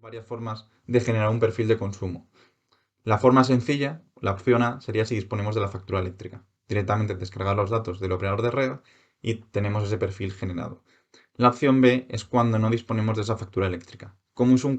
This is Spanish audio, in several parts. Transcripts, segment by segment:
varias formas de generar un perfil de consumo. La forma sencilla, la opción A, sería si disponemos de la factura eléctrica. Directamente descargar los datos del operador de red y tenemos ese perfil generado. La opción B es cuando no disponemos de esa factura eléctrica, como es el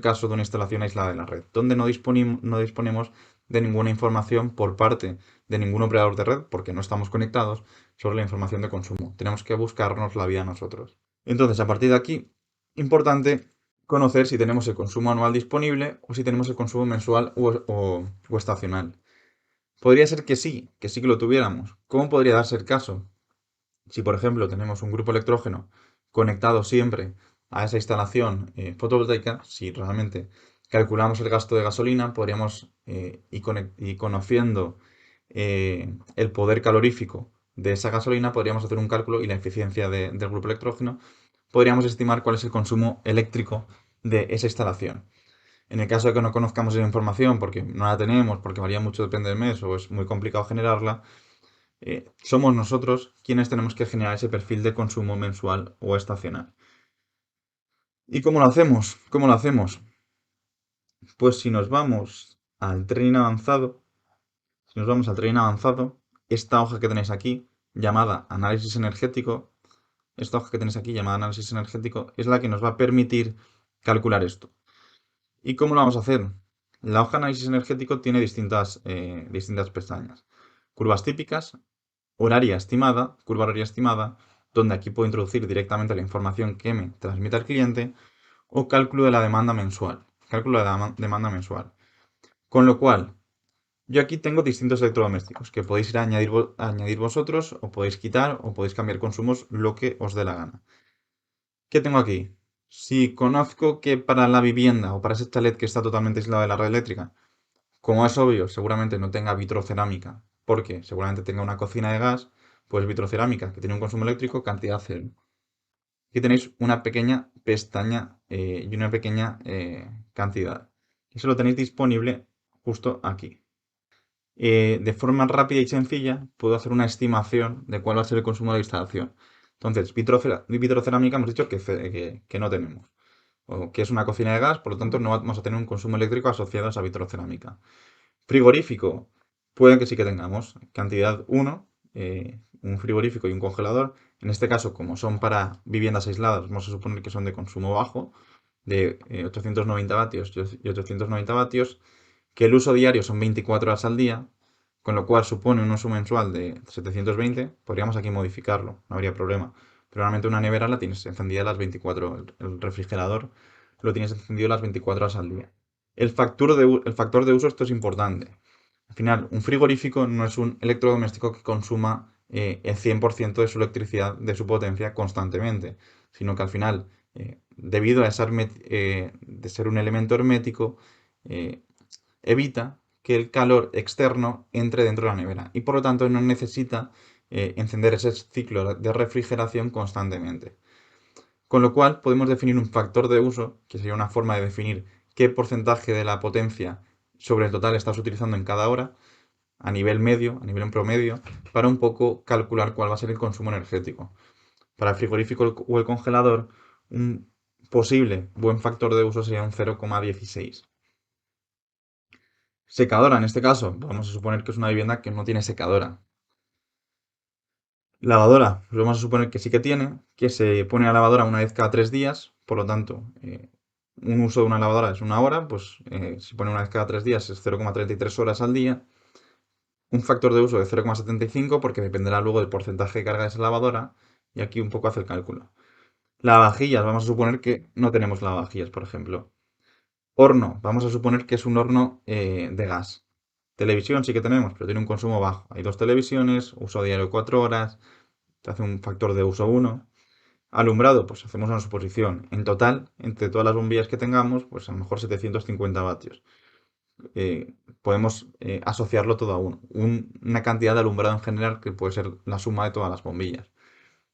caso de una instalación aislada de la red, donde no disponemos de ninguna información por parte de ningún operador de red, porque no estamos conectados, sobre la información de consumo. Tenemos que buscarnos la vida nosotros. Entonces, a partir de aquí, importante conocer si tenemos el consumo anual disponible o si tenemos el consumo mensual o estacional. Podría ser que sí que lo tuviéramos. ¿Cómo podría darse el caso? Si, por ejemplo, tenemos un grupo electrógeno conectado siempre a esa instalación fotovoltaica, si realmente calculamos el gasto de gasolina, podríamos, y conociendo el poder calorífico de esa gasolina, podríamos hacer un cálculo y la eficiencia del grupo electrógeno, podríamos estimar cuál es el consumo eléctrico de esa instalación. En el caso de que no conozcamos esa información, porque no la tenemos, porque varía mucho, depende del mes, o es muy complicado generarla, somos nosotros quienes tenemos que generar ese perfil de consumo mensual o estacional. ¿Y cómo lo hacemos? ¿Cómo lo hacemos? Pues si nos vamos al training avanzado, esta hoja que tenéis aquí, llamada análisis energético, es la que nos va a permitir calcular esto. ¿Y cómo lo vamos a hacer? La hoja de análisis energético tiene distintas pestañas. Curvas típicas, curva horaria estimada, donde aquí puedo introducir directamente la información que me transmite el cliente, o cálculo de la demanda mensual. Con lo cual, yo aquí tengo distintos electrodomésticos que podéis ir a añadir vosotros, o podéis quitar, o podéis cambiar consumos, lo que os dé la gana. ¿Qué tengo aquí? Si conozco que para la vivienda o para ese chalet que está totalmente aislado de la red eléctrica, como es obvio, seguramente no tenga vitrocerámica, porque seguramente tenga una cocina de gas, pues vitrocerámica, que tiene un consumo eléctrico, cantidad cero. Aquí tenéis una pequeña pestaña y una pequeña cantidad. Eso lo tenéis disponible justo aquí. De forma rápida y sencilla, puedo hacer una estimación de cuál va a ser el consumo de la instalación. Entonces, vitrocerámica hemos dicho que no tenemos, o que es una cocina de gas, por lo tanto no vamos a tener un consumo eléctrico asociado a esa vitrocerámica. Frigorífico, puede que sí que tengamos. Cantidad 1, un frigorífico y un congelador. En este caso, como son para viviendas aisladas, vamos a suponer que son de consumo bajo, de 890 vatios y 890 vatios, que el uso diario son 24 horas al día, con lo cual supone un uso mensual de 720, podríamos aquí modificarlo, no habría problema. Pero realmente una nevera la tienes encendida las 24, el refrigerador lo tienes encendido las 24 horas al día. El factor de uso, esto es importante. Al final, un frigorífico no es un electrodoméstico que consuma el 100% de su electricidad, de su potencia constantemente, sino que al final, debido a de ser un elemento hermético, eh, evita que el calor externo entre dentro de la nevera y por lo tanto no necesita encender ese ciclo de refrigeración constantemente. Con lo cual podemos definir un factor de uso, que sería una forma de definir qué porcentaje de la potencia sobre el total estás utilizando en cada hora, a nivel medio, a nivel en promedio, para un poco calcular cuál va a ser el consumo energético. Para el frigorífico o el congelador, un posible buen factor de uso sería un 0,16. Secadora, en este caso, vamos a suponer que es una vivienda que no tiene secadora. Lavadora, pues vamos a suponer que sí que tiene, que se pone la lavadora una vez cada 3 días, por lo tanto, un uso de una lavadora es una hora, pues si pone una vez cada 3 días es 0,33 horas al día. Un factor de uso de 0,75 porque dependerá luego del porcentaje de carga de esa lavadora, y aquí un poco hace el cálculo. Lavavajillas, vamos a suponer que no tenemos lavavajillas, por ejemplo. Horno, vamos a suponer que es un horno de gas. Televisión sí que tenemos, pero tiene un consumo bajo. Hay dos televisiones, uso diario 4 horas, te hace un factor de uso 1. Alumbrado, pues hacemos una suposición. En total, entre todas las bombillas que tengamos, pues a lo mejor 750 vatios. Podemos asociarlo todo a uno. Una cantidad de alumbrado en general que puede ser la suma de todas las bombillas.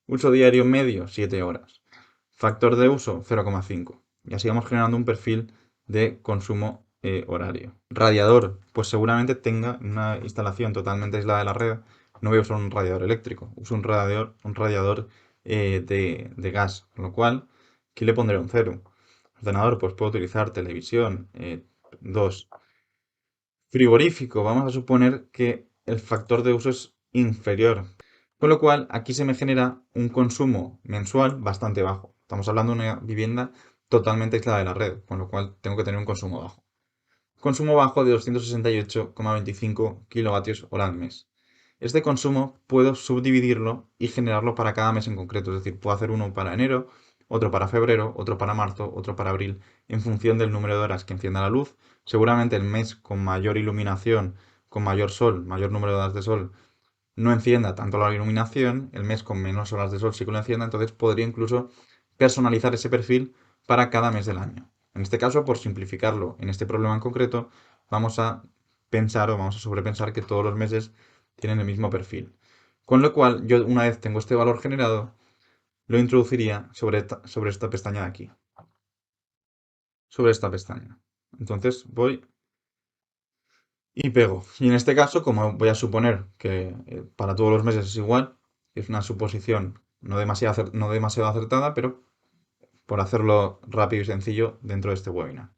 Uso diario medio, 7 horas. Factor de uso, 0,5. Y así vamos generando un perfil de consumo horario. Radiador, pues seguramente tenga una instalación totalmente aislada de la red. No voy a usar un radiador eléctrico, uso un radiador de gas, con lo cual aquí le pondré un 0. Ordenador, pues puedo utilizar televisión. 2. Frigorífico, vamos a suponer que el factor de uso es inferior. Con lo cual, aquí se me genera un consumo mensual bastante bajo. Estamos hablando de una vivienda totalmente aislada de la red, con lo cual tengo que tener un consumo bajo. Consumo bajo de 268,25 kilovatios hora al mes. Este consumo puedo subdividirlo y generarlo para cada mes en concreto. Es decir, puedo hacer uno para enero, otro para febrero, otro para marzo, otro para abril, en función del número de horas que encienda la luz. Seguramente el mes con mayor iluminación, con mayor sol, mayor número de horas de sol, no encienda tanto la iluminación. El mes con menos horas de sol sí que lo encienda. Entonces podría incluso personalizar ese perfil para cada mes del año. En este caso, por simplificarlo, en este problema en concreto, vamos a pensar o vamos a sobrepensar que todos los meses tienen el mismo perfil. Con lo cual, yo una vez tengo este valor generado, lo introduciría sobre esta pestaña de aquí. Sobre esta pestaña. Entonces voy y pego. Y en este caso, como voy a suponer que para todos los meses es igual, es una suposición no demasiado acertada, pero por hacerlo rápido y sencillo dentro de este webinar.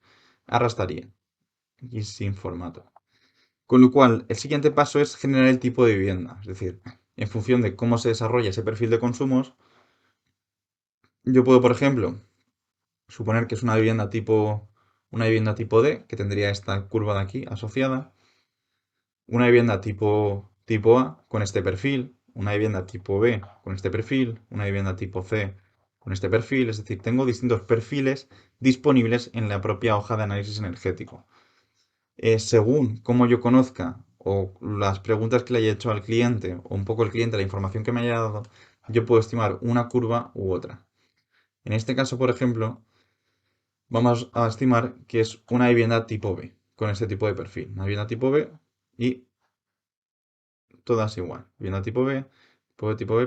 Arrastraría y sin formato. Con lo cual, el siguiente paso es generar el tipo de vivienda. Es decir, en función de cómo se desarrolla ese perfil de consumos, yo puedo, por ejemplo, suponer que es una vivienda tipo D, que tendría esta curva de aquí asociada, una vivienda tipo A con este perfil, una vivienda tipo B con este perfil, una vivienda tipo C con este perfil. Es decir, tengo distintos perfiles disponibles en la propia hoja de análisis energético. Según cómo yo conozca o las preguntas que le haya hecho al cliente o un poco el cliente, la información que me haya dado, yo puedo estimar una curva u otra. En este caso, por ejemplo, vamos a estimar que es una vivienda tipo B, con este tipo de perfil. Una vivienda tipo B y todas igual. Vivienda tipo B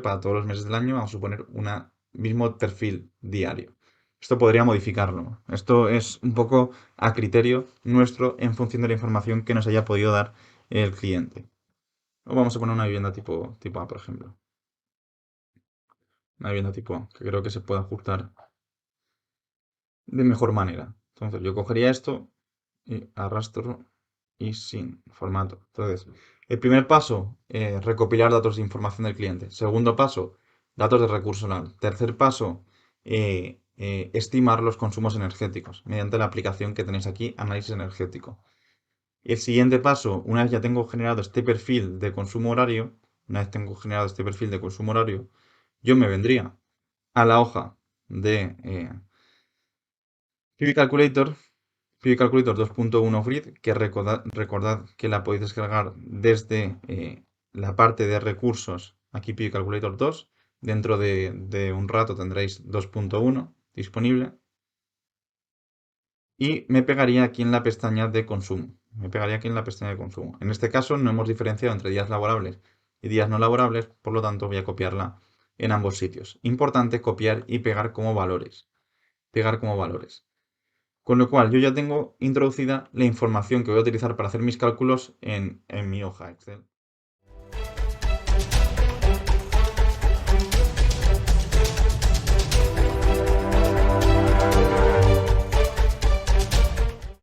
para todos los meses del año, vamos a suponer un mismo perfil diario. Esto podría modificarlo. Esto es un poco a criterio nuestro en función de la información que nos haya podido dar el cliente. O vamos a poner una vivienda tipo A, por ejemplo. Una vivienda tipo A, que creo que se puede ajustar de mejor manera. Entonces yo cogería esto y arrastro y sin formato. Entonces, el primer paso, recopilar datos de información del cliente. Segundo paso, datos de recurso oral. Tercer paso, estimar los consumos energéticos mediante la aplicación que tenéis aquí, análisis energético. El siguiente paso, una vez ya tengo generado este perfil de consumo horario, yo me vendría a la hoja de PV Calculator, PV Calculator 2.1 Grid, que recordad que la podéis descargar desde la parte de recursos, aquí PV Calculator 2. Dentro de un rato tendréis 2.1 disponible. Y me pegaría aquí en la pestaña de consumo. En este caso no hemos diferenciado entre días laborables y días no laborables, por lo tanto voy a copiarla en ambos sitios. Importante copiar y pegar como valores. Con lo cual yo ya tengo introducida la información que voy a utilizar para hacer mis cálculos en mi hoja Excel.